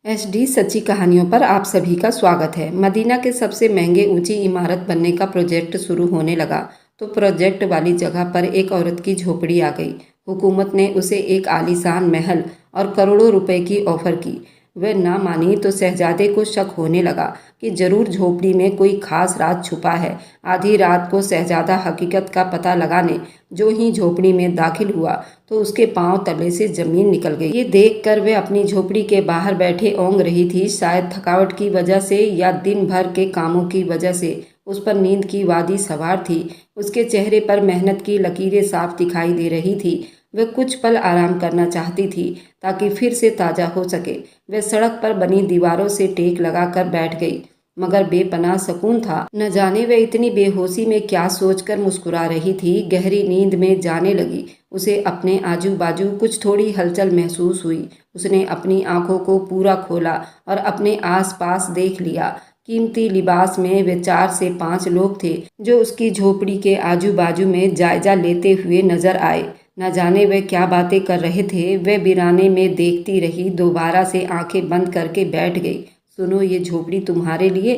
HD सच्ची कहानियों पर आप सभी का स्वागत है। मदीना के सबसे महंगे ऊंची इमारत बनने का प्रोजेक्ट शुरू होने लगा तो प्रोजेक्ट वाली जगह पर एक औरत की झोपड़ी आ गई। हुकूमत ने उसे एक आलीशान महल और करोड़ों रुपए की ऑफर की। वह ना मानी तो शहजादे को शक होने लगा कि जरूर झोपड़ी में कोई खास राज छुपा है। आधी रात को शहजादा हकीकत का पता लगाने जो ही झोपड़ी में दाखिल हुआ तो उसके पांव तले से जमीन निकल गई। ये देखकर वह अपनी झोपड़ी के बाहर बैठे ओंग रही थी। शायद थकावट की वजह से या दिन भर के कामों की वजह से उस पर नींद की वादी सवार थी। उसके चेहरे पर मेहनत की लकीरें साफ दिखाई दे रही थी। वह कुछ पल आराम करना चाहती थी ताकि फिर से ताज़ा हो सके। वह सड़क पर बनी दीवारों से टेक लगाकर बैठ गई, मगर बेपनाह सुकून था। न जाने वह इतनी बेहोशी में क्या सोचकर मुस्कुरा रही थी। गहरी नींद में जाने लगी। उसे अपने आजू बाजू कुछ थोड़ी हलचल महसूस हुई। उसने अपनी आंखों को पूरा खोला और अपने आसपास देख लिया। कीमती लिबास में वे 4 से 5 लोग थे जो उसकी झोपड़ी के आजू बाजू में जायजा लेते हुए नजर आए। न जाने वे क्या बातें कर रहे थे। वह वीराने में देखती रही, दोबारा से आंखें बंद करके बैठ गई। सुनो, ये झोपड़ी तुम्हारे लिए।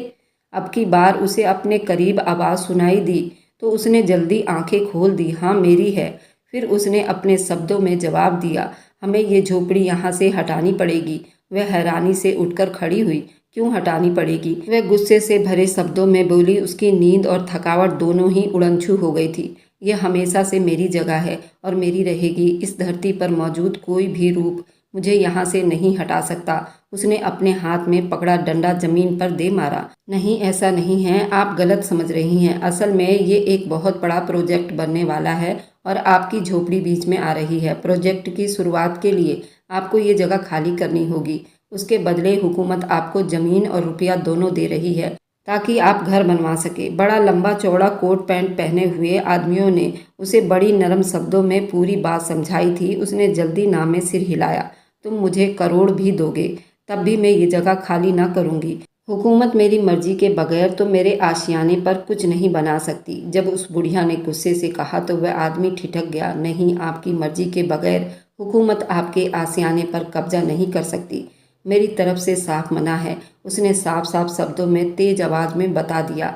अब की बार उसे अपने करीब आवाज़ सुनाई दी तो उसने जल्दी आंखें खोल दी। हाँ, मेरी है। फिर उसने अपने शब्दों में जवाब दिया, हमें ये झोपड़ी यहाँ से हटानी पड़ेगी। वह हैरानी से उठकर खड़ी हुई। क्यों हटानी पड़ेगी? वह गुस्से से भरे शब्दों में बोली। उसकी नींद और थकावट दोनों ही उड़नछू हो गई थी। यह हमेशा से मेरी जगह है और मेरी रहेगी। इस धरती पर मौजूद कोई भी रूप मुझे यहाँ से नहीं हटा सकता। उसने अपने हाथ में पकड़ा डंडा जमीन पर दे मारा। नहीं, ऐसा नहीं है, आप गलत समझ रही हैं। असल में ये एक बहुत बड़ा प्रोजेक्ट बनने वाला है और आपकी झोपड़ी बीच में आ रही है। प्रोजेक्ट की शुरुआत के लिए आपको ये जगह खाली करनी होगी। उसके बदले हुकूमत आपको ज़मीन और रुपया दोनों दे रही है ताकि आप घर बनवा सके। बड़ा लंबा चौड़ा कोट पैंट पहने हुए आदमियों ने उसे बड़ी नरम शब्दों में पूरी बात समझाई थी। उसने जल्दी नामे सिर हिलाया। तुम मुझे करोड़ भी दोगे तब भी मैं ये जगह खाली ना करूँगी। हुकूमत मेरी मर्जी के बगैर तो मेरे आशियाने पर कुछ नहीं बना सकती। जब उस बुढ़िया ने गुस्से से कहा तो वह आदमी ठिठक गया। नहीं, आपकी मर्जी के बगैर हुकूमत आपके आशियाने पर कब्जा नहीं कर सकती। मेरी तरफ से साफ मना है। उसने साफ साफ शब्दों में तेज आवाज में बता दिया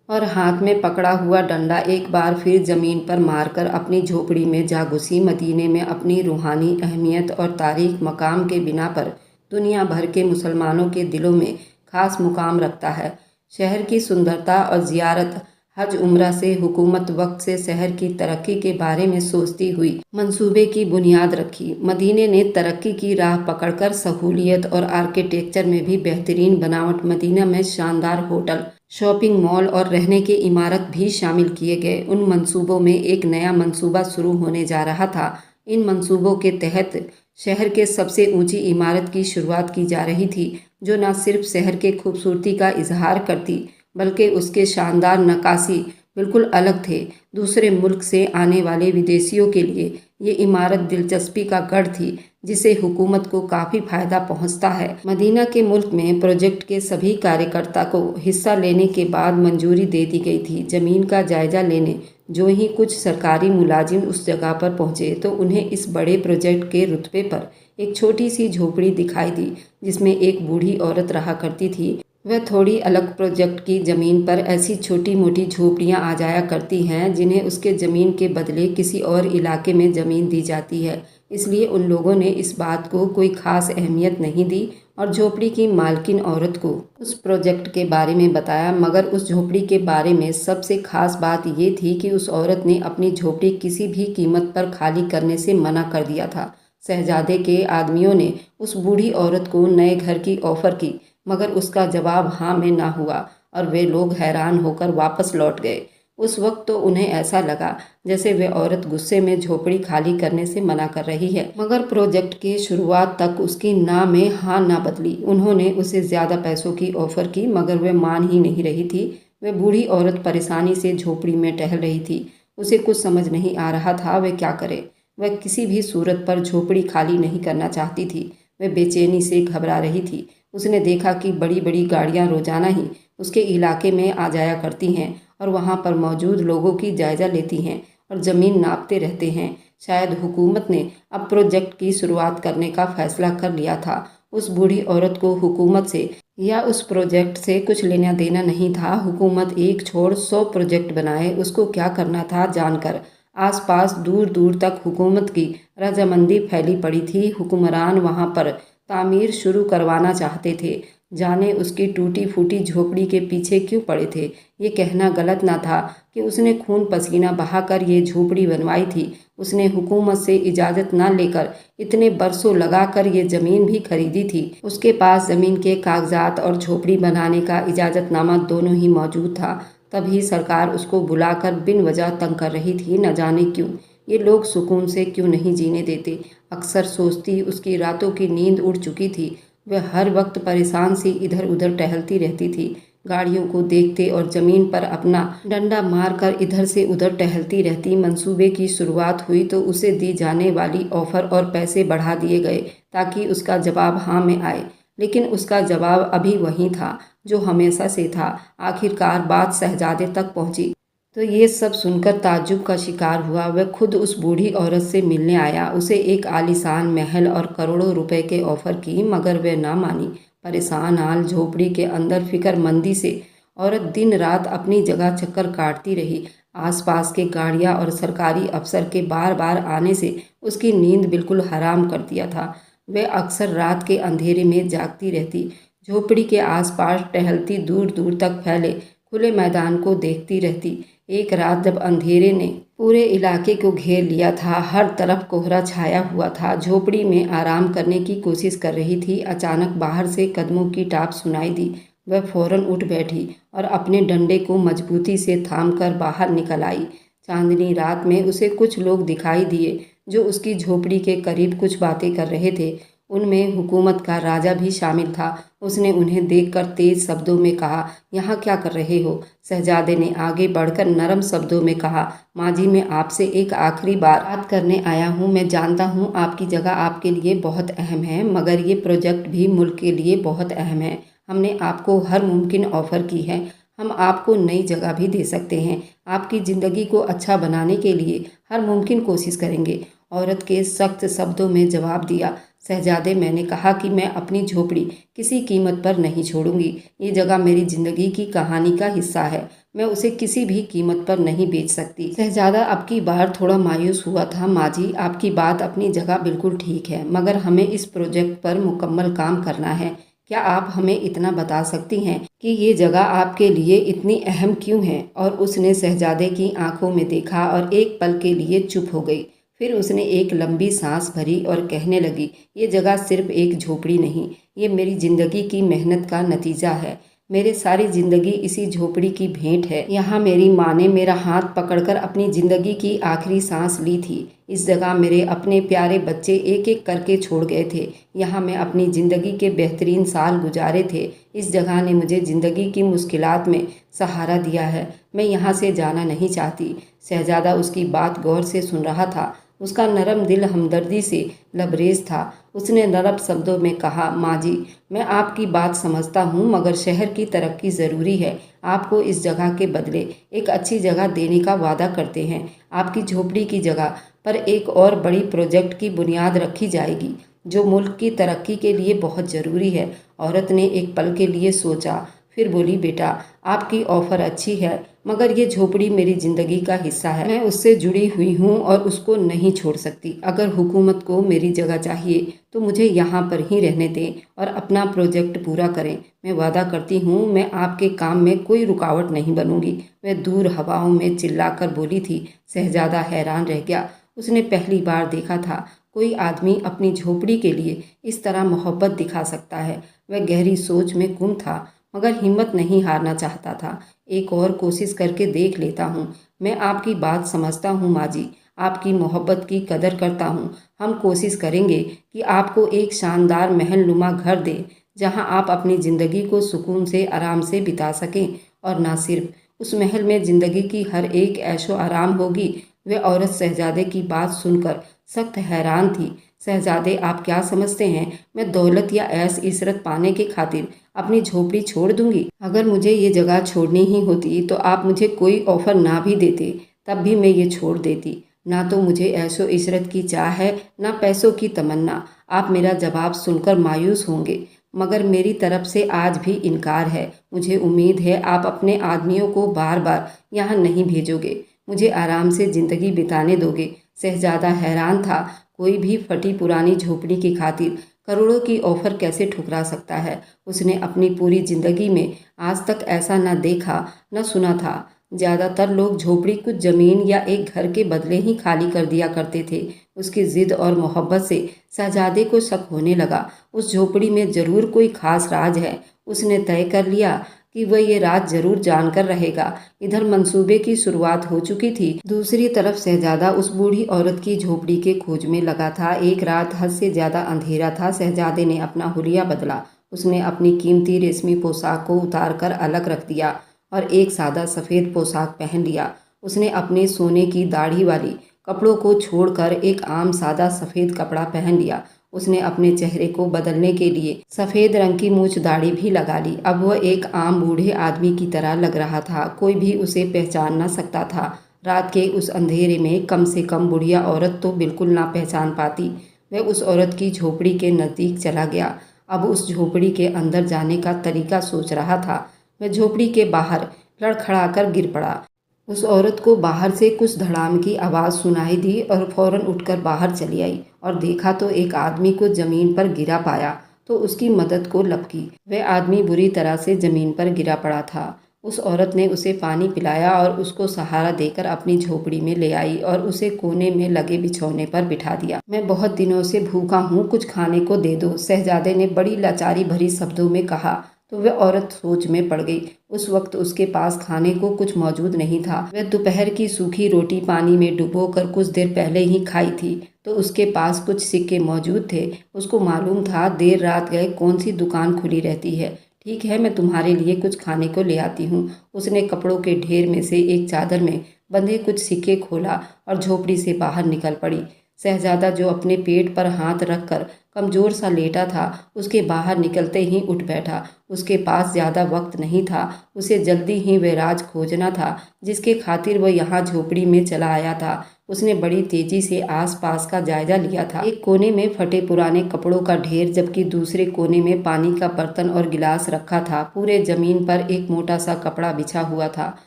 और हाथ में पकड़ा हुआ डंडा एक बार फिर जमीन पर मारकर अपनी झोपड़ी में जा घुसी। मदीने में अपनी रूहानी अहमियत और तारीख मकाम के बिना पर दुनिया भर के मुसलमानों के दिलों में खास मुकाम रखता है। शहर की सुंदरता और जियारत, हज उम्रा से हुकूमत वक्त से शहर की तरक्की के बारे में सोचती हुई मंसूबे की बुनियाद रखी। मदीने ने तरक्की की राह पकड़कर सहूलियत और आर्किटेक्चर में भी बेहतरीन बनावट। मदीना में शानदार होटल, शॉपिंग मॉल और रहने की इमारत भी शामिल किए गए। उन मंसूबों में एक नया मंसूबा शुरू होने जा रहा था। इन मंसूबों के तहत शहर के सबसे ऊंची इमारत की शुरुआत की जा रही थी जो न सिर्फ शहर के खूबसूरती का इजहार करती बल्कि उसके शानदार नक्काशी बिल्कुल अलग थे। दूसरे मुल्क से आने वाले विदेशियों के लिए ये इमारत दिलचस्पी का गढ़ थी जिसे हुकूमत को काफ़ी फायदा पहुंचता है। मदीना के मुल्क में प्रोजेक्ट के सभी कार्यकर्ता को हिस्सा लेने के बाद मंजूरी दे दी गई थी। ज़मीन का जायजा लेने जो ही कुछ सरकारी मुलाजिम उस जगह पर पहुंचे तो उन्हें इस बड़े प्रोजेक्ट के रुतबे पर एक छोटी सी झोपड़ी दिखाई दी जिसमें एक बूढ़ी औरत रहा करती थी। वह थोड़ी अलग प्रोजेक्ट की ज़मीन पर ऐसी छोटी मोटी झोपड़ियाँ आ जाया करती हैं जिन्हें उसके ज़मीन के बदले किसी और इलाके में ज़मीन दी जाती है। इसलिए उन लोगों ने इस बात को कोई ख़ास अहमियत नहीं दी और झोपड़ी की मालकिन औरत को उस प्रोजेक्ट के बारे में बताया। मगर उस झोपड़ी के बारे में सबसे ख़ास बात ये थी कि उस औरत ने अपनी झोपड़ी किसी भी कीमत पर खाली करने से मना कर दिया था। शहजादे के आदमियों ने उस बूढ़ी औरत को नए घर की ऑफ़र की मगर उसका जवाब हाँ में ना हुआ और वे लोग हैरान होकर वापस लौट गए। उस वक्त तो उन्हें ऐसा लगा जैसे वे औरत गुस्से में झोपड़ी खाली करने से मना कर रही है। मगर प्रोजेक्ट के शुरुआत तक उसकी ना में हाँ ना बदली। उन्होंने उसे ज़्यादा पैसों की ऑफ़र की मगर वह मान ही नहीं रही थी। वह बूढ़ी औरत परेशानी से झोपड़ी में टहल रही थी। उसे कुछ समझ नहीं आ रहा था वह क्या करे। वह किसी भी सूरत पर झोपड़ी खाली नहीं करना चाहती थी। वह बेचैनी से घबरा रही थी। उसने देखा कि बड़ी बड़ी गाड़ियां रोजाना ही उसके इलाके में आ जाया करती हैं और वहां पर मौजूद लोगों की जायजा लेती हैं और ज़मीन नापते रहते हैं। शायद हुकूमत ने अब प्रोजेक्ट की शुरुआत करने का फैसला कर लिया था उस बूढ़ी औरत को हुकूमत से या उस प्रोजेक्ट से कुछ लेना देना नहीं था। हुकूमत एक छोड़ 100 प्रोजेक्ट बनाए, उसको क्या करना था जानकर। आसपास दूर दूर तक हुकूमत की रजामंदी फैली पड़ी थी। हुक्मरान वहां पर तामीर शुरू करवाना चाहते थे। जाने उसकी टूटी फूटी झोपड़ी के पीछे क्यों पड़े थे। ये कहना गलत ना था कि उसने खून पसीना बहाकर ये झोपड़ी बनवाई थी। उसने हुकूमत से इजाज़त ना लेकर इतने बरसों लगाकर ये ज़मीन भी खरीदी थी। उसके पास ज़मीन के कागजात और झोपड़ी बनाने का इजाज़तनामा दोनों ही मौजूद था। तभी सरकार उसको बुलाकर बिन वजह तंग कर रही थी। न जाने क्यों ये लोग सुकून से क्यों नहीं जीने देते। अक्सर सोचती उसकी रातों की नींद उड़ चुकी थी। वह हर वक्त परेशान सी इधर उधर टहलती रहती थी। गाड़ियों को देखते और ज़मीन पर अपना डंडा मारकर इधर से उधर टहलती रहती। मंसूबे की शुरुआत हुई तो उसे दी जाने वाली ऑफ़र और पैसे बढ़ा दिए गए ताकि उसका जवाब हाँ में आए। लेकिन उसका जवाब अभी वही था जो हमेशा से था। आखिरकार बात शहजादे तक पहुंची तो ये सब सुनकर ताज्जुब का शिकार हुआ। वह खुद उस बूढ़ी औरत से मिलने आया। उसे एक आलीशान महल और करोड़ों रुपए के ऑफ़र की, मगर वह ना मानी। परेशान हाल झोपड़ी के अंदर फिक्रमंदी से औरत दिन रात अपनी जगह चक्कर काटती रही। आसपास के गाड़ियां और सरकारी अफसर के बार बार आने से उसकी नींद बिल्कुल हराम कर दिया था। वह अक्सर रात के अंधेरे में जागती रहती, झोपड़ी के आसपास टहलती, दूर दूर तक फैले खुले मैदान को देखती रहती। एक रात जब अंधेरे ने पूरे इलाके को घेर लिया था, हर तरफ कोहरा छाया हुआ था, झोपड़ी में आराम करने की कोशिश कर रही थी, अचानक बाहर से कदमों की टाप सुनाई दी। वह फौरन उठ बैठी और अपने डंडे को मजबूती से थामकर बाहर निकल आई। चांदनी रात में उसे कुछ लोग दिखाई दिए जो उसकी झोपड़ी के करीब कुछ बातें कर रहे थे। उनमें हुकूमत का राजा भी शामिल था। उसने उन्हें देखकर तेज शब्दों में कहा, यहाँ क्या कर रहे हो? शहजादे ने आगे बढ़कर नरम शब्दों में कहा, माँ जी, मैं आपसे एक आखिरी बार बात करने आया हूँ। मैं जानता हूँ आपकी जगह आपके लिए बहुत अहम है, मगर ये प्रोजेक्ट भी मुल्क के लिए बहुत अहम है। हमने आपको हर मुमकिन ऑफ़र की है। हम आपको नई जगह भी दे सकते हैं। आपकी ज़िंदगी को अच्छा बनाने के लिए हर मुमकिन कोशिश करेंगे। औरत के सख्त शब्दों में जवाब दिया, शहजादे, मैंने कहा कि मैं अपनी झोपड़ी किसी कीमत पर नहीं छोड़ूंगी। ये जगह मेरी जिंदगी की कहानी का हिस्सा है। मैं उसे किसी भी कीमत पर नहीं बेच सकती। शहजादा अब की बार थोड़ा मायूस हुआ था। माँ जी, आपकी बात अपनी जगह बिल्कुल ठीक है, मगर हमें इस प्रोजेक्ट पर मुकम्मल काम करना है। क्या आप हमें इतना बता सकती हैं कि ये जगह आपके लिए इतनी अहम क्यों है? और उसने शहजादे की आंखों में देखा और एक पल के लिए चुप हो गई। फिर उसने एक लंबी सांस भरी और कहने लगी, ये जगह सिर्फ एक झोपड़ी नहीं, ये मेरी ज़िंदगी की मेहनत का नतीजा है। मेरे सारी ज़िंदगी इसी झोपड़ी की भेंट है। यहाँ मेरी माँ ने मेरा हाथ पकड़कर अपनी ज़िंदगी की आखिरी सांस ली थी। इस जगह मेरे अपने प्यारे बच्चे एक एक करके छोड़ गए थे। यहाँ मैं अपनी ज़िंदगी के बेहतरीन साल गुजारे थे। इस जगह ने मुझे ज़िंदगी की मुश्किलात में सहारा दिया है। मैं यहाँ से जाना नहीं चाहती। शहजादा उसकी बात गौर से सुन रहा था। उसका नरम दिल हमदर्दी से लबरेज था। उसने नरम शब्दों में कहा, माँ जी, मैं आपकी बात समझता हूँ, मगर शहर की तरक्की ज़रूरी है। आपको इस जगह के बदले एक अच्छी जगह देने का वादा करते हैं। आपकी झोपड़ी की जगह पर एक और बड़ी प्रोजेक्ट की बुनियाद रखी जाएगी जो मुल्क की तरक्की के लिए बहुत ज़रूरी है। औरत ने एक पल के लिए सोचा, फिर बोली, बेटा, आपकी ऑफ़र अच्छी है, मगर ये झोपड़ी मेरी ज़िंदगी का हिस्सा है। मैं उससे जुड़ी हुई हूँ और उसको नहीं छोड़ सकती। अगर हुकूमत को मेरी जगह चाहिए तो मुझे यहाँ पर ही रहने दें और अपना प्रोजेक्ट पूरा करें। मैं वादा करती हूँ, मैं आपके काम में कोई रुकावट नहीं बनूंगी। वह दूर हवाओं में चिल्लाकर बोली थी। शहजादा हैरान रह गया। उसने पहली बार देखा था कोई आदमी अपनी झोपड़ी के लिए इस तरह मोहब्बत दिखा सकता है। वह गहरी सोच में गुम था, मगर हिम्मत नहीं हारना चाहता था। एक और कोशिश करके देख लेता हूँ। मैं आपकी बात समझता हूँ माँ जी, आपकी मोहब्बत की कदर करता हूँ। हम कोशिश करेंगे कि आपको एक शानदार महल नुमा घर दें जहाँ आप अपनी ज़िंदगी को सुकून से आराम से बिता सकें। और ना सिर्फ उस महल में ज़िंदगी की हर एक ऐशो आराम होगी। वह औरत शहजादे की बात सुनकर सख्त हैरान थी। शहजादे, आप क्या समझते हैं, मैं दौलत या ऐश इशरत पाने की खातिर अपनी झोपड़ी छोड़ दूंगी? अगर मुझे ये जगह छोड़नी ही होती तो आप मुझे कोई ऑफ़र ना भी देते, तब भी मैं ये छोड़ देती। ना तो मुझे ऐशो इशरत की चाह है, ना पैसों की तमन्ना। आप मेरा जवाब सुनकर मायूस होंगे, मगर मेरी तरफ से आज भी इनकार है। मुझे उम्मीद है आप अपने आदमियों को बार बार यहाँ नहीं भेजोगे, मुझे आराम से ज़िंदगी बिताने दोगे। शहजादा हैरान था, कोई भी फटी पुरानी झोपड़ी की खातिर करोड़ों की ऑफर कैसे ठुकरा सकता है। उसने अपनी पूरी ज़िंदगी में आज तक ऐसा न देखा न सुना था। ज़्यादातर लोग झोपड़ी कुछ ज़मीन या एक घर के बदले ही खाली कर दिया करते थे। उसकी ज़िद और मोहब्बत से शहजादे को शक होने लगा, उस झोपड़ी में ज़रूर कोई खास राज है। उसने तय कर लिया कि वह ये राज जरूर जानकर रहेगा। इधर मंसूबे की शुरुआत हो चुकी थी, दूसरी तरफ शहजादा उस बूढ़ी औरत की झोपड़ी के खोज में लगा था। एक रात हद से ज्यादा अंधेरा था। शहजादे ने अपना हुलिया बदला। उसने अपनी कीमती रेशमी पोशाक को उतार कर अलग रख दिया और एक सादा सफ़ेद पोशाक पहन लिया। उसने अपने सोने की दाढ़ी वाली कपड़ों को छोड़कर एक आम सादा सफ़ेद कपड़ा पहन लिया। उसने अपने चेहरे को बदलने के लिए सफ़ेद रंग की मूछ दाढ़ी भी लगा ली। अब वह एक आम बूढ़े आदमी की तरह लग रहा था, कोई भी उसे पहचान न सकता था। रात के उस अंधेरे में कम से कम बुढ़िया औरत तो बिल्कुल ना पहचान पाती। वह उस औरत की झोपड़ी के नज़दीक चला गया। अब उस झोपड़ी के अंदर जाने का तरीका सोच रहा था। वह झोपड़ी के बाहर लड़खड़ाकर गिर पड़ा। उस औरत को बाहर से कुछ धड़ाम की आवाज़ सुनाई दी और फौरन उठकर बाहर चली आई और देखा तो एक आदमी को ज़मीन पर गिरा पाया तो उसकी मदद को लपकी। वह आदमी बुरी तरह से ज़मीन पर गिरा पड़ा था। उस औरत ने उसे पानी पिलाया और उसको सहारा देकर अपनी झोपड़ी में ले आई और उसे कोने में लगे बिछौने पर बिठा दिया। मैं बहुत दिनों से भूखा हूँ, कुछ खाने को दे दो, शहजादे ने बड़ी लाचारी भरी शब्दों में कहा। तो वह औरत सोच में पड़ गई। उस वक्त उसके पास खाने को कुछ मौजूद नहीं था। वह दोपहर की सूखी रोटी पानी में डुबोकर कुछ देर पहले ही खाई थी, तो उसके पास कुछ सिक्के मौजूद थे। उसको मालूम था देर रात गए कौन सी दुकान खुली रहती है। ठीक है, मैं तुम्हारे लिए कुछ खाने को ले आती हूँ। उसने कपड़ों के ढेर में से एक चादर में बंधे कुछ सिक्के खोला और झोपड़ी से बाहर निकल पड़ी। शहजादा जो अपने पेट पर हाथ रखकर कमजोर सा लेटा था, उसके बाहर निकलते ही उठ बैठा। उसके पास ज़्यादा वक्त नहीं था। उसे जल्दी ही वह राज खोजना था जिसके खातिर वह यहाँ झोपड़ी में चला आया था। उसने बड़ी तेजी से आसपास का जायजा लिया था। एक कोने में फटे पुराने कपड़ों का ढेर, जबकि दूसरे कोने में पानी का बर्तन और गिलास रखा था। पूरे जमीन पर एक मोटा सा कपड़ा बिछा हुआ था।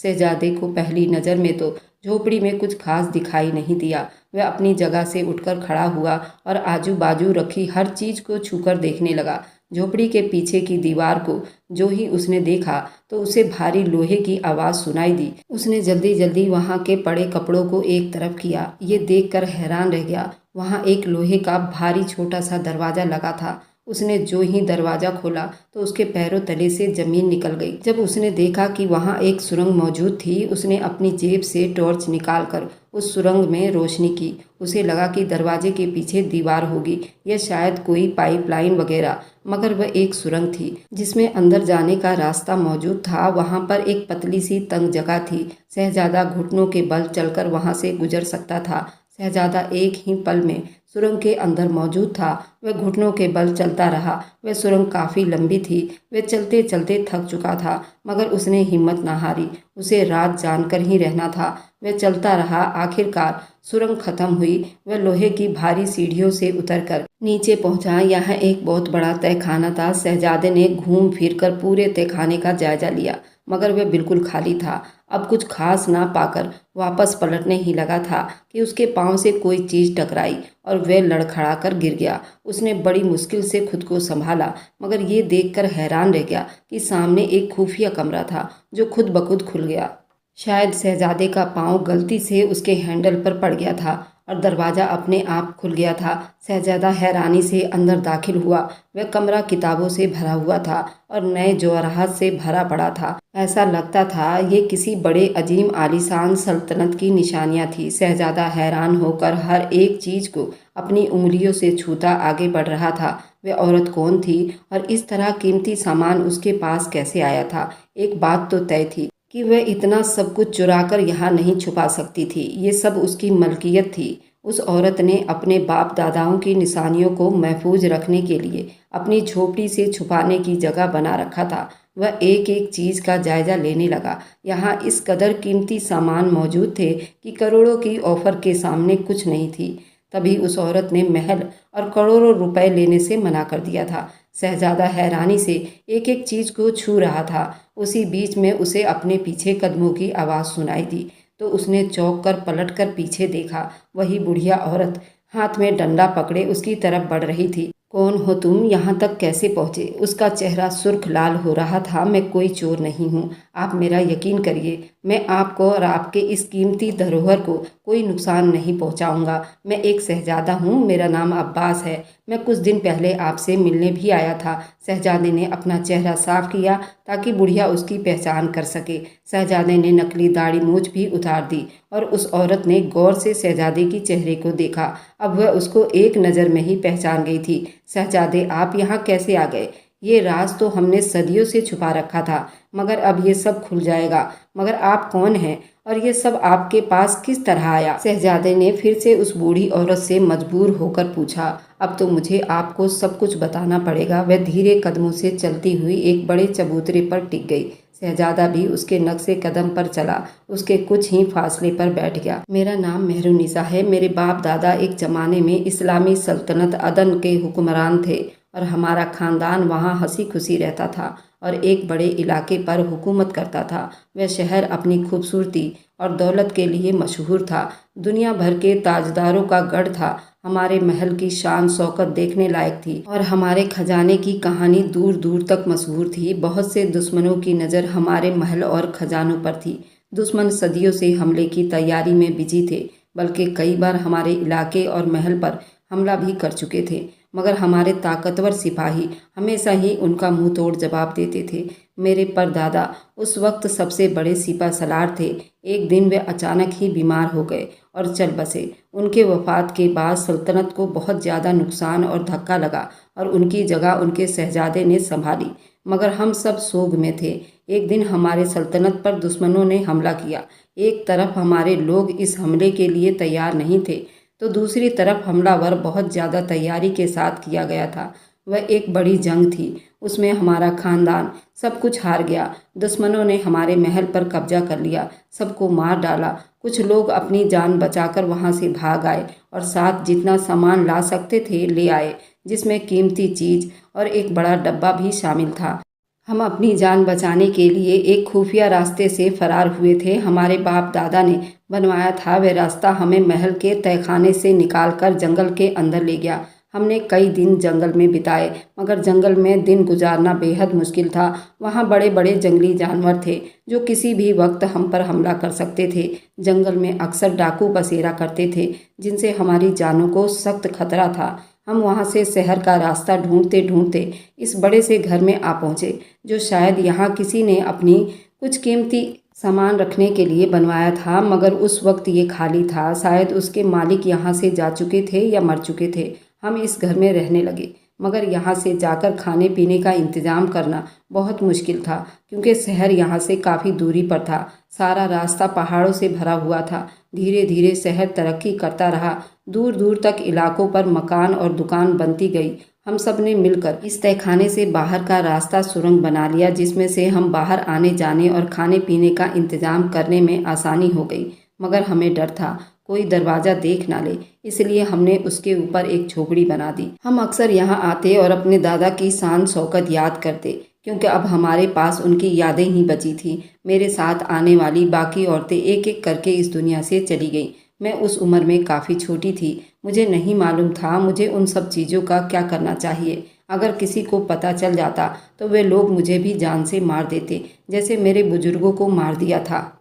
शहजादे को पहली नज़र में तो झोपड़ी में कुछ खास दिखाई नहीं दिया। वह अपनी जगह से उठकर खड़ा हुआ और आजू बाजू रखी हर चीज को छूकर देखने लगा। झोपड़ी के पीछे की दीवार को जो ही उसने देखा तो उसे भारी लोहे की आवाज़ सुनाई दी। उसने जल्दी जल्दी वहां के पड़े कपड़ों को एक तरफ किया। ये देखकर हैरान रह गया। वहां एक लोहे का भारी छोटा सा दरवाज़ा लगा था। उसने जो ही दरवाज़ा खोला तो उसके पैरों तले से ज़मीन निकल गई। जब उसने देखा कि वहाँ एक सुरंग मौजूद थी, उसने अपनी जेब से टॉर्च निकालकर उस सुरंग में रोशनी की। उसे लगा कि दरवाजे के पीछे दीवार होगी या शायद कोई पाइपलाइन वगैरह, मगर वह एक सुरंग थी जिसमें अंदर जाने का रास्ता मौजूद था। वहाँ पर एक पतली सी तंग जगह थी। शहजादा घुटनों के बल चलकर वहाँ से गुजर सकता था। शहजादा एक ही पल में सुरंग के अंदर मौजूद था। वह घुटनों के बल चलता रहा। वह सुरंग काफ़ी लंबी थी। वह चलते चलते थक चुका था, मगर उसने हिम्मत न हारी। उसे रात जानकर ही रहना था। वह चलता रहा। आखिरकार सुरंग खत्म हुई। वह लोहे की भारी सीढ़ियों से उतरकर नीचे पहुंचा। यहाँ एक बहुत बड़ा तहखाना था। शहजादे ने घूम फिर कर पूरे तहखाने का जायजा लिया, मगर वह बिल्कुल खाली था। अब कुछ खास ना पाकर वापस पलटने ही लगा था कि उसके पांव से कोई चीज़ टकराई और वह लड़खड़ा कर गिर गया। उसने बड़ी मुश्किल से खुद को संभाला, मगर ये देखकर हैरान रह गया कि सामने एक खुफिया कमरा था जो खुद ब खुद खुल गया। शायद शहजादे का पांव गलती से उसके हैंडल पर पड़ गया था और दरवाज़ा अपने आप खुल गया था। शहजादा हैरानी से अंदर दाखिल हुआ। वह कमरा किताबों से भरा हुआ था और नए जवाहरात से भरा पड़ा था। ऐसा लगता था ये किसी बड़े अजीम आलीशान सल्तनत की निशानियां थी। शहजादा हैरान होकर हर एक चीज़ को अपनी उंगलियों से छूता आगे बढ़ रहा था। वह औरत कौन थी और इस तरह कीमती सामान उसके पास कैसे आया था? एक बात तो तय थी कि वह इतना सब कुछ चुराकर यहाँ नहीं छुपा सकती थी। ये सब उसकी मलकियत थी। उस औरत ने अपने बाप दादाओं की निशानियों को महफूज रखने के लिए अपनी झोपड़ी से छुपाने की जगह बना रखा था। वह एक एक चीज़ का जायजा लेने लगा। यहाँ इस कदर कीमती सामान मौजूद थे कि करोड़ों की ऑफर के सामने कुछ नहीं थी। तभी उस औरत ने महल और करोड़ों रुपए लेने से मना कर दिया था। शहजादा हैरानी से एक एक चीज को छू रहा था। उसी बीच में उसे अपने पीछे कदमों की आवाज़ सुनाई दी, तो उसने चौंक कर पलट कर पीछे देखा। वही बुढ़िया औरत हाथ में डंडा पकड़े उसकी तरफ बढ़ रही थी। कौन हो तुम? यहाँ तक कैसे पहुँचे? उसका चेहरा सुर्ख लाल हो रहा था। मैं कोई चोर नहीं हूँ, आप मेरा यकीन करिए। मैं आपको और आपके इस कीमती धरोहर को कोई नुकसान नहीं पहुँचाऊँगा। मैं एक शहजादा हूँ, मेरा नाम अब्बास है। मैं कुछ दिन पहले आपसे मिलने भी आया था। शहजादे ने अपना चेहरा साफ किया ताकि बुढ़िया उसकी पहचान कर सके। शहजादे ने नकली दाढ़ी मूछ भी उतार दी और उस औरत ने गौर से शहजादे की चेहरे को देखा। अब वह उसको एक नज़र में ही पहचान गई थी। शहजादे, आप यहाँ कैसे आ गए? ये राज तो हमने सदियों से छुपा रखा था, मगर अब ये सब खुल जाएगा। मगर आप कौन हैं और ये सब आपके पास किस तरह आया? शहजादे ने फिर से उस बूढ़ी औरत से मजबूर होकर पूछा। अब तो मुझे आपको सब कुछ बताना पड़ेगा। वह धीरे कदमों से चलती हुई एक बड़े चबूतरे पर टिक गई। शहजादा भी उसके नक्शे कदम पर चला, उसके कुछ ही फासले पर बैठ गया। मेरा नाम मेहरुनिसा है। मेरे बाप दादा एक जमाने में इस्लामी सल्तनत अदन के हुक्मरान थे और हमारा खानदान वहाँ हंसी खुशी रहता था और एक बड़े इलाके पर हुकूमत करता था। वह शहर अपनी खूबसूरती और दौलत के लिए मशहूर था। दुनिया भर के ताजदारों का गढ़ था। हमारे महल की शान शौकत देखने लायक थी और हमारे खजाने की कहानी दूर दूर तक मशहूर थी। बहुत से दुश्मनों की नज़र हमारे महल और खजानों पर थी। दुश्मन सदियों से हमले की तैयारी में बिजी थे, बल्कि कई बार हमारे इलाके और महल पर हमला भी कर चुके थे, मगर हमारे ताकतवर सिपाही हमेशा ही उनका मुंह तोड़ जवाब देते थे। मेरे परदादा उस वक्त सबसे बड़े सिपा सलार थे। एक दिन वे अचानक ही बीमार हो गए और चल बसे। उनके वफात के बाद सल्तनत को बहुत ज़्यादा नुकसान और धक्का लगा और उनकी जगह उनके शहजादे ने संभाली, मगर हम सब सोग में थे। एक दिन हमारे सल्तनत पर दुश्मनों ने हमला किया। एक तरफ हमारे लोग इस हमले के लिए तैयार नहीं थे, तो दूसरी तरफ हमलावर बहुत ज़्यादा तैयारी के साथ किया गया था। वह एक बड़ी जंग थी, उसमें हमारा खानदान सब कुछ हार गया। दुश्मनों ने हमारे महल पर कब्जा कर लिया, सबको मार डाला। कुछ लोग अपनी जान बचाकर वहां से भाग आए और साथ जितना सामान ला सकते थे ले आए, जिसमें कीमती चीज और एक बड़ा डब्बा भी शामिल था। हम अपनी जान बचाने के लिए एक खुफिया रास्ते से फरार हुए थे। हमारे बाप दादा ने बनवाया था। वह रास्ता हमें महल के तहखाने से निकालकर जंगल के अंदर ले गया। हमने कई दिन जंगल में बिताए, मगर जंगल में दिन गुजारना बेहद मुश्किल था। वहाँ बड़े बड़े जंगली जानवर थे जो किसी भी वक्त हम पर हमला कर सकते थे। जंगल में अक्सर डाकू बसेरा करते थे, जिनसे हमारी जानों को सख्त खतरा था। हम वहाँ से शहर का रास्ता ढूंढते ढूंढते इस बड़े से घर में आ पहुँचे, जो शायद यहाँ किसी ने अपनी कुछ कीमती सामान रखने के लिए बनवाया था, मगर उस वक्त ये खाली था। शायद उसके मालिक यहाँ से जा चुके थे या मर चुके थे। हम इस घर में रहने लगे, मगर यहाँ से जाकर खाने पीने का इंतज़ाम करना बहुत मुश्किल था, क्योंकि शहर यहाँ से काफ़ी दूरी पर था। सारा रास्ता पहाड़ों से भरा हुआ था। धीरे धीरे शहर तरक्की करता रहा। दूर दूर तक इलाकों पर मकान और दुकान बनती गई। हम सब ने मिलकर इस तहखाने से बाहर का रास्ता सुरंग बना लिया, जिसमें से हम बाहर आने जाने और खाने पीने का इंतज़ाम करने में आसानी हो गई। मगर हमें डर था कोई दरवाज़ा देख ना ले, इसलिए हमने उसके ऊपर एक झोपड़ी बना दी। हम अक्सर यहाँ आते और अपने दादा की शान शौकत याद करते, क्योंकि अब हमारे पास उनकी यादें ही बची थी। मेरे साथ आने वाली बाकी औरतें एक एक करके इस दुनिया से चली गईं। मैं उस उम्र में काफ़ी छोटी थी। मुझे नहीं मालूम था मुझे उन सब चीज़ों का क्या करना चाहिए। अगर किसी को पता चल जाता तो वे लोग मुझे भी जान से मार देते, जैसे मेरे बुजुर्गों को मार दिया था,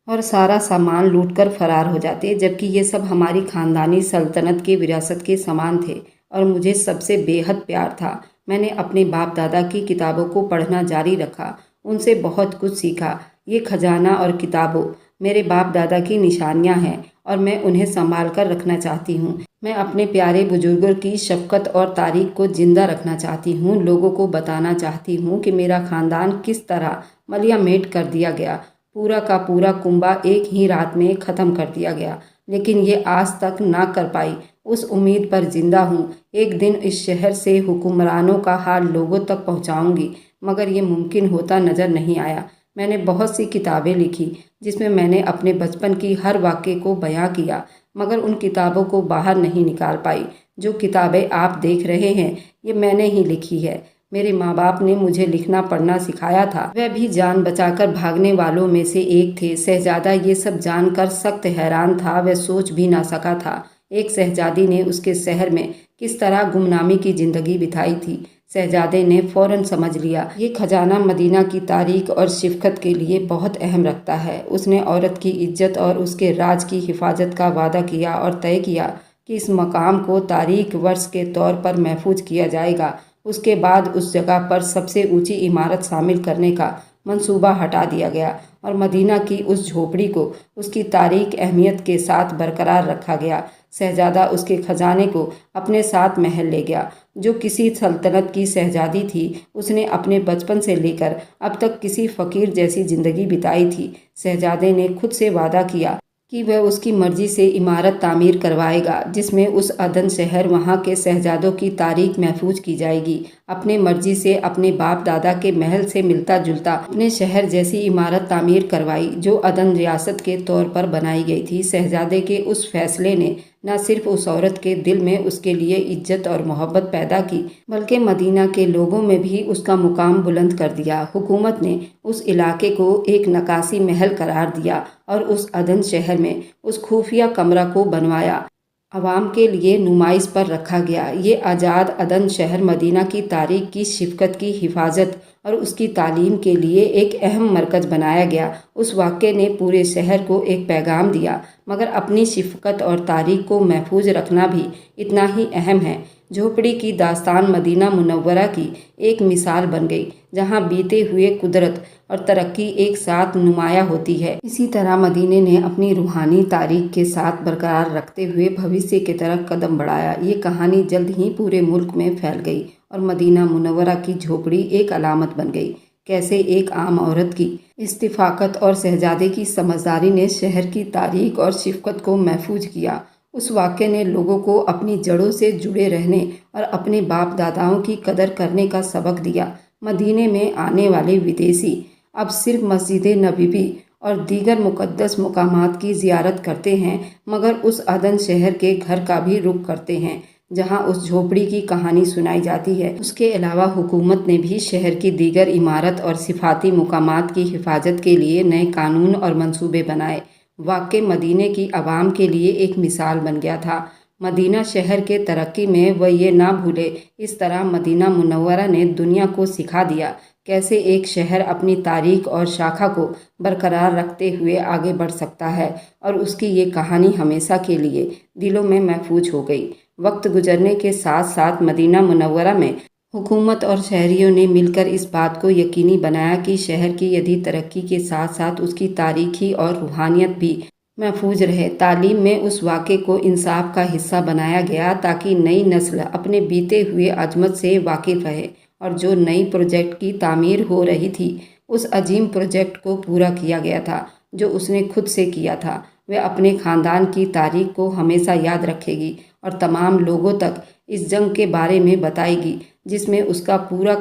और सारा सामान लूटकर फरार हो जाते। जबकि ये सब हमारी खानदानी सल्तनत के विरासत के समान थे और मुझे सबसे बेहद प्यार था। मैंने अपने बाप दादा की किताबों को पढ़ना जारी रखा, उनसे बहुत कुछ सीखा। ये खजाना और किताबों मेरे बाप दादा की निशानियां हैं और मैं उन्हें संभाल कर रखना चाहती हूँ। मैं अपने प्यारे बुजुर्गों की शफ़क़त और तारीख को जिंदा रखना चाहती हूँ। लोगों को बताना चाहती हूँ कि मेरा ख़ानदान किस तरह मलिया मेट कर दिया गया। पूरा का पूरा कुंबा एक ही रात में ख़त्म कर दिया गया, लेकिन ये आज तक ना कर पाई। उस उम्मीद पर जिंदा हूँ, एक दिन इस शहर से हुक्मरानों का हाल लोगों तक पहुँचाऊँगी, मगर ये मुमकिन होता नज़र नहीं आया। मैंने बहुत सी किताबें लिखी जिसमें मैंने अपने बचपन की हर वाक़ये को बयां किया, मगर उन किताबों को बाहर नहीं निकाल पाई। जो किताबें आप देख रहे हैं ये मैंने ही लिखी है। मेरे माँ बाप ने मुझे लिखना पढ़ना सिखाया था। वह भी जान बचाकर भागने वालों में से एक थे। शहजादा ये सब जानकर सख्त हैरान था। वह सोच भी ना सका था एक शहजादी ने उसके शहर में किस तरह गुमनामी की जिंदगी बिताई थी। शहजादे ने फौरन समझ लिया ये खजाना मदीना की तारीख और शिफ़क़त के लिए बहुत अहम रखता है। उसने औरत की इज्जत और उसके राज की हिफाजत का वादा किया और तय किया कि इस मकाम को तारीख वर्ष के तौर पर महफूज किया जाएगा। उसके बाद उस जगह पर सबसे ऊंची इमारत शामिल करने का मंसूबा हटा दिया गया और मदीना की उस झोपड़ी को उसकी तारीख अहमियत के साथ बरकरार रखा गया। शहजादा उसके खजाने को अपने साथ महल ले गया। जो किसी सल्तनत की शहजादी थी उसने अपने बचपन से लेकर अब तक किसी फ़कीर जैसी ज़िंदगी बिताई थी। शहजादे ने खुद से वादा किया कि वह उसकी मर्जी से इमारत तामीर करवाएगा जिसमें उस अदन शहर वहाँ के शहजादों की तारीख महफूज की जाएगी। अपने मर्जी से अपने बाप दादा के महल से मिलता जुलता अपने शहर जैसी इमारत तामीर करवाई जो अदन रियासत के तौर पर बनाई गई थी। शहजादे के उस फैसले ने न सिर्फ उस औरत के दिल में उसके लिए इज्जत और मोहब्बत पैदा की बल्कि मदीना के लोगों में भी उसका मुकाम बुलंद कर दिया। हुकूमत ने उस इलाके को एक नकासी महल करार दिया और उस अदन शहर में उस खुफिया कमरा को बनवाया अवाम के लिए नुमाइश पर रखा गया। ये आज़ाद अदन शहर मदीना की तारीख की शिफ़क़त की हिफाजत और उसकी तालीम के लिए एक अहम मरकज़ बनाया गया। उस वाक़े ने पूरे शहर को एक पैगाम दिया मगर अपनी शिफ़क़त और तारीख को महफूज रखना भी इतना ही अहम है। झोपड़ी की दास्तान मदीना मुनव्वरा की एक मिसाल बन गई जहाँ बीते हुए कुदरत और तरक्की एक साथ नुमाया होती है। इसी तरह मदीने ने अपनी रूहानी तारीख के साथ बरकरार रखते हुए भविष्य की तरफ कदम बढ़ाया। ये कहानी जल्द ही पूरे मुल्क में फैल गई और मदीना मुनव्वरा की झोपड़ी एक अलामत बन गई। कैसे एक आम औरत की इस्तिफाकत और शहजादे की समझदारी ने शहर की तारीख और शिफ़क़त को महफूज किया। उस वाक़े ने लोगों को अपनी जड़ों से जुड़े रहने और अपने बाप दादाओं की कदर करने का सबक दिया। मदीने में आने वाले विदेशी अब सिर्फ मस्जिद नबवी और दीगर मुक़द्दस मकामात की ज़ियारत करते हैं मगर उस अदन शहर के घर का भी रुख करते हैं जहां उस झोपड़ी की कहानी सुनाई जाती है। उसके अलावा हुकूमत ने भी शहर की दीगर इमारत और सिफाती मुकामात की हिफाजत के लिए नए कानून और मंसूबे बनाए। वाक़े मदीने की आवाम के लिए एक मिसाल बन गया था। मदीना शहर के तरक्की में वह ये ना भूले। इस तरह मदीना मुनव्वरा ने दुनिया को सिखा दिया कैसे एक शहर अपनी तारीख और शाखा को बरकरार रखते हुए आगे बढ़ सकता है और उसकी ये कहानी हमेशा के लिए दिलों में महफूज हो गई। वक्त गुजरने के साथ साथ मदीना मुनव्वरा में हुकूमत और शहरियों ने मिलकर इस बात को यकीनी बनाया कि शहर की यदि तरक्की के साथ साथ उसकी तारीखी और रूहानियत भी महफूज रहे। तालीम में उस वाक़े को इंसाफ का हिस्सा बनाया गया ताकि नई नस्ल अपने बीते हुए अजमत से वाकिफ़ रहे और जो नई प्रोजेक्ट की तामीर हो रही थी उस अजीम प्रोजेक्ट को पूरा किया गया था जो उसने खुद से किया था। वह अपने ख़ानदान की तारीख को हमेशा याद रखेगी और तमाम लोगों तक इस जंग के बारे में बताएगी जिसमें उसका पूरा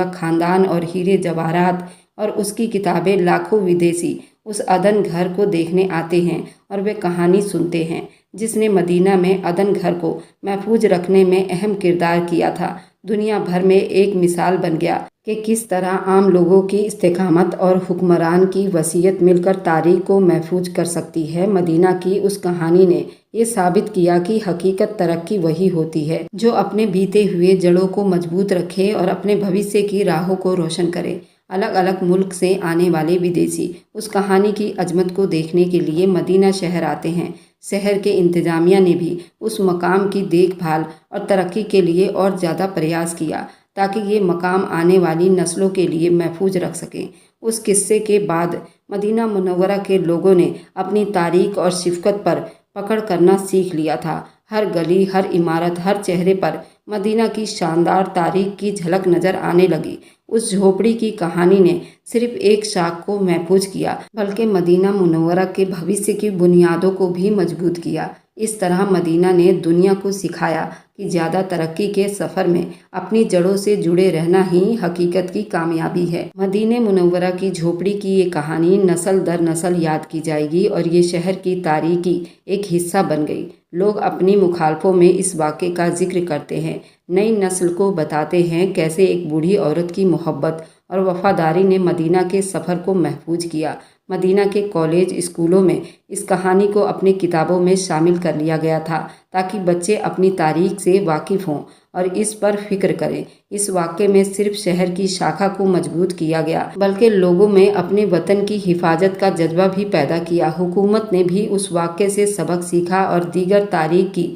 ख़ानदान और हीरे जवाहरात और उसकी किताबें लाखों विदेशी उस अदन घर को देखने आते हैं और वे कहानी सुनते हैं जिसने मदीना में अदन घर को महफूज रखने में अहम किरदार किया था। दुनिया भर में एक मिसाल बन गया कि किस तरह आम लोगों की इस्तेकामत और हुक्मरान की वसीयत मिलकर तारीख को महफूज कर सकती है। मदीना की उस कहानी ने ये साबित किया कि हकीकत तरक्की वही होती है जो अपने बीते हुए जड़ों को मजबूत रखे और अपने भविष्य की राहों को रोशन करे। अलग अलग मुल्क से आने वाले विदेशी उस कहानी की अजमत को देखने के लिए मदीना शहर आते हैं। शहर के इंतजामिया ने भी उस मकाम की देखभाल और तरक्की के लिए और ज़्यादा प्रयास किया ताकि ये मकाम आने वाली नस्लों के लिए महफूज रख सकें। उस किस्से के बाद मदीना मुनव्वरा के लोगों ने अपनी तारीख और शिफ़क़त पर पकड़ करना सीख लिया था। हर गली, हर इमारत, हर चेहरे पर मदीना की शानदार तारीख की झलक नज़र आने लगी। उस झोपड़ी की कहानी ने सिर्फ एक शाख को महफूज किया बल्कि मदीना मुनव्वरा के भविष्य की बुनियादों को भी मजबूत किया। इस तरह मदीना ने दुनिया को सिखाया कि ज़्यादा तरक्की के सफ़र में अपनी जड़ों से जुड़े रहना ही हकीकत की कामयाबी है। मदीने मुनव्वरा की झोपड़ी की ये कहानी नस्ल दर नस्ल याद की जाएगी और ये शहर की तारीख की एक हिस्सा बन गई। लोग अपनी मुखालफों में इस वाक़े का जिक्र करते हैं, नई नस्ल को बताते हैं कैसे एक बूढ़ी औरत की मोहब्बत और वफादारी ने मदीना के सफ़र को महफूज किया। मदीना के कॉलेज स्कूलों में इस कहानी को अपनी किताबों में शामिल कर लिया गया था ताकि बच्चे अपनी तारीख से वाकिफ़ हों और इस पर फिक्र करें। इस वाक़े में सिर्फ शहर की शाखा को मजबूत किया गया बल्कि लोगों में अपने वतन की हिफाजत का जज्बा भी पैदा किया। हुकूमत ने भी उस वाक़े से सबक सीखा और दीगर तारीख की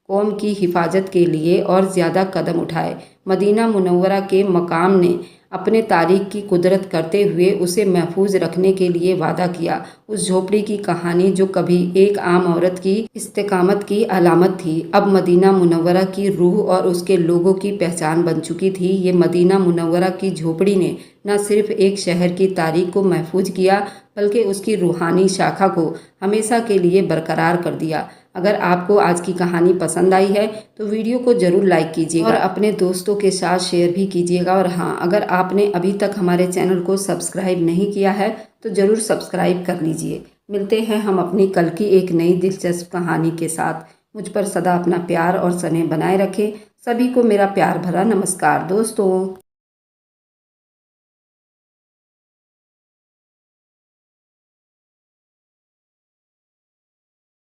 कौम की हिफाजत के लिए और ज़्यादा कदम उठाए। मदीना मुनव्वरा के मकाम ने अपने तारीख की कुदरत करते हुए उसे महफूज रखने के लिए वादा किया। उस झोपड़ी की कहानी जो कभी एक आम औरत की इस्तेकामत की अलामत थी, अब मदीना मुनव्वरा की रूह और उसके लोगों की पहचान बन चुकी थी। ये मदीना मुनव्वरा की झोपड़ी ने न सिर्फ एक शहर की तारीख को महफूज किया बल्कि उसकी रूहानी शाखा को हमेशा के लिए बरकरार कर दिया। अगर आपको आज की कहानी पसंद आई है तो वीडियो को ज़रूर लाइक कीजिएगा और अपने दोस्तों के साथ शेयर भी कीजिएगा। और हाँ, अगर आपने अभी तक हमारे चैनल को सब्सक्राइब नहीं किया है तो ज़रूर सब्सक्राइब कर लीजिए। मिलते हैं हम अपनी कल की एक नई दिलचस्प कहानी के साथ। मुझ पर सदा अपना प्यार और स्नेह बनाए रखें। सभी को मेरा प्यार भरा नमस्कार दोस्तों।